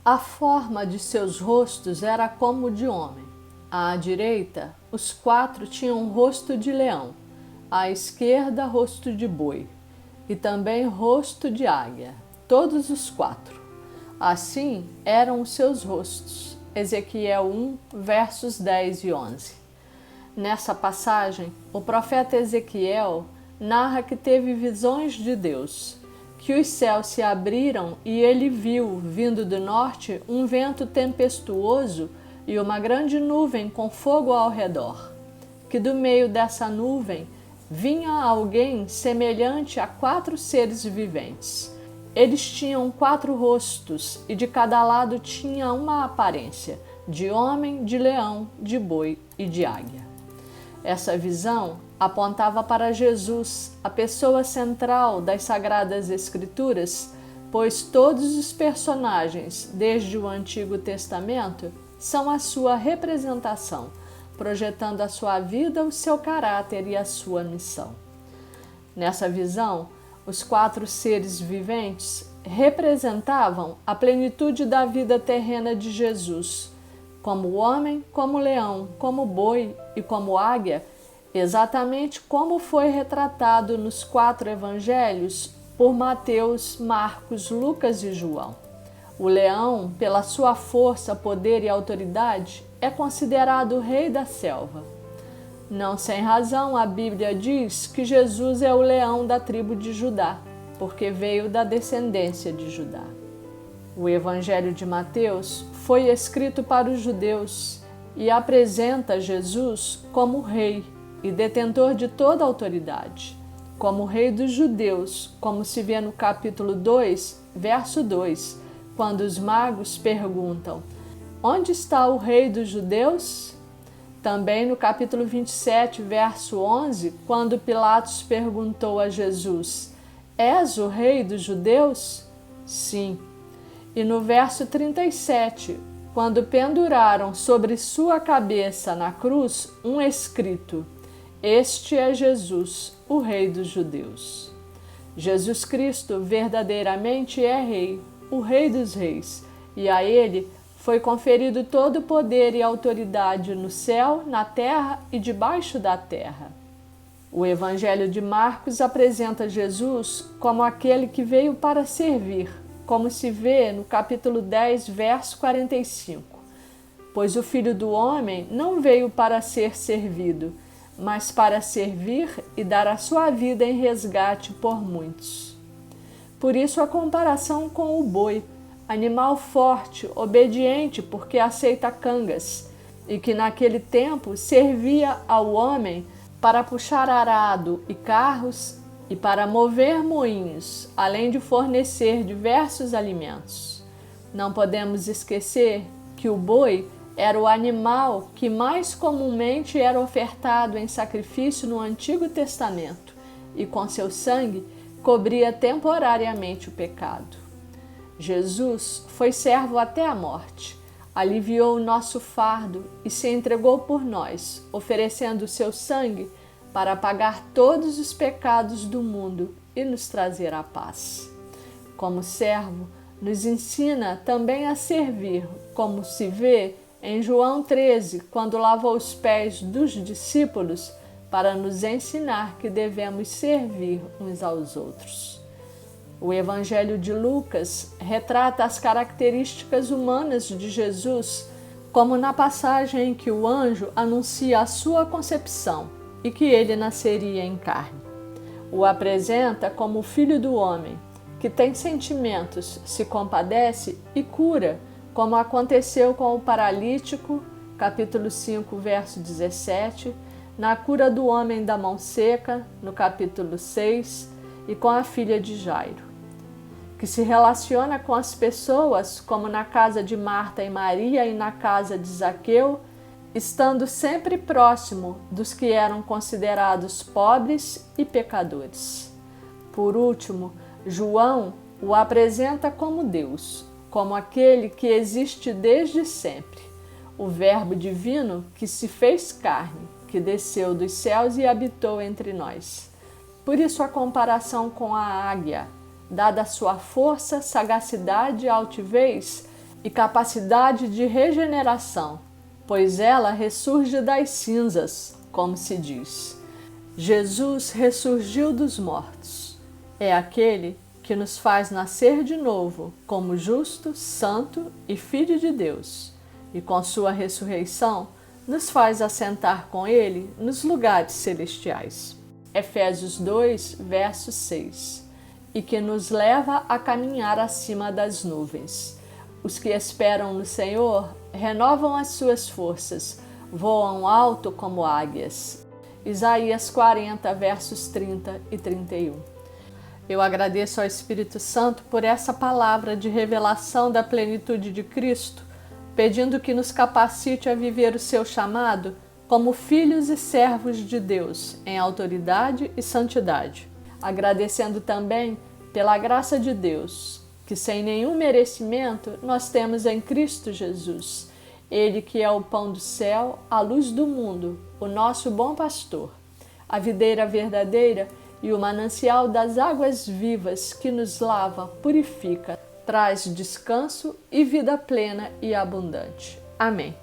A forma de seus rostos era como de homem. À direita, os 4 tinham um rosto de leão, à esquerda, rosto de boi, e também rosto de águia, todos os 4. Assim eram os seus rostos. Ezequiel 1, versos 10 e 11. Nessa passagem, o profeta Ezequiel narra que teve visões de Deus, que os céus se abriram e ele viu, vindo do norte, um vento tempestuoso e uma grande nuvem com fogo ao redor, que do meio dessa nuvem vinha alguém semelhante a 4 seres viventes. Eles tinham 4 rostos e de cada lado tinha uma aparência, de homem, de leão, de boi e de águia. Essa visão apontava para Jesus, a pessoa central das Sagradas Escrituras, pois todos os personagens, desde o Antigo Testamento, são a sua representação, projetando a sua vida, o seu caráter e a sua missão. Nessa visão, os 4 seres viventes representavam a plenitude da vida terrena de Jesus, como homem, como leão, como boi e como águia, exatamente como foi retratado nos 4 evangelhos por Mateus, Marcos, Lucas e João. O leão, pela sua força, poder e autoridade, é considerado o rei da selva. Não sem razão, a Bíblia diz que Jesus é o leão da tribo de Judá, porque veio da descendência de Judá. O Evangelho de Mateus foi escrito para os judeus e apresenta Jesus como rei e detentor de toda a autoridade, como rei dos judeus, como se vê no capítulo 2, verso 2, quando os magos perguntam: onde está o rei dos judeus? Também no capítulo 27, verso 11, quando Pilatos perguntou a Jesus: és o rei dos judeus? Sim. E no verso 37, quando penduraram sobre sua cabeça na cruz um escrito: este é Jesus, o Rei dos Judeus. Jesus Cristo verdadeiramente é Rei, o Rei dos Reis, e a Ele foi conferido todo o poder e autoridade no céu, na terra e debaixo da terra. O Evangelho de Marcos apresenta Jesus como aquele que veio para servir, como se vê no capítulo 10, verso 45. Pois o Filho do Homem não veio para ser servido, mas para servir e dar a sua vida em resgate por muitos. Por isso a comparação com o boi, animal forte, obediente porque aceita cangas, e que naquele tempo servia ao homem para puxar arado e carros e para mover moinhos, além de fornecer diversos alimentos. Não podemos esquecer que o boi era o animal que mais comumente era ofertado em sacrifício no Antigo Testamento e com seu sangue cobria temporariamente o pecado. Jesus foi servo até a morte, aliviou o nosso fardo e se entregou por nós, oferecendo o seu sangue para pagar todos os pecados do mundo e nos trazer a paz. Como servo, nos ensina também a servir, como se vê em João 13, quando lavou os pés dos discípulos para nos ensinar que devemos servir uns aos outros. O Evangelho de Lucas retrata as características humanas de Jesus, como na passagem em que o anjo anuncia a sua concepção e que ele nasceria em carne. O apresenta como o Filho do Homem, que tem sentimentos, se compadece e cura, como aconteceu com o paralítico, capítulo 5, verso 17, na cura do homem da mão seca, no capítulo 6, e com a filha de Jairo, que se relaciona com as pessoas, como na casa de Marta e Maria e na casa de Zaqueu, estando sempre próximo dos que eram considerados pobres e pecadores. Por último, João o apresenta como Deus, como aquele que existe desde sempre, o Verbo divino que se fez carne, que desceu dos céus e habitou entre nós. Por isso a comparação com a águia, dada a sua força, sagacidade e altivez, e capacidade de regeneração, pois ela ressurge das cinzas, como se diz. Jesus ressurgiu dos mortos. É aquele que nos faz nascer de novo como justo, santo e filho de Deus, e com sua ressurreição nos faz assentar com ele nos lugares celestiais. Efésios 2, verso 6. E que nos leva a caminhar acima das nuvens. Os que esperam no Senhor renovam as suas forças, voam alto como águias. Isaías 40, versos 30 e 31. Eu agradeço ao Espírito Santo por essa palavra de revelação da plenitude de Cristo, pedindo que nos capacite a viver o seu chamado como filhos e servos de Deus, em autoridade e santidade. Agradecendo também pela graça de Deus, que sem nenhum merecimento nós temos em Cristo Jesus, Ele que é o pão do céu, a luz do mundo, o nosso bom pastor, a videira verdadeira e o manancial das águas vivas que nos lava, purifica, traz descanso e vida plena e abundante. Amém.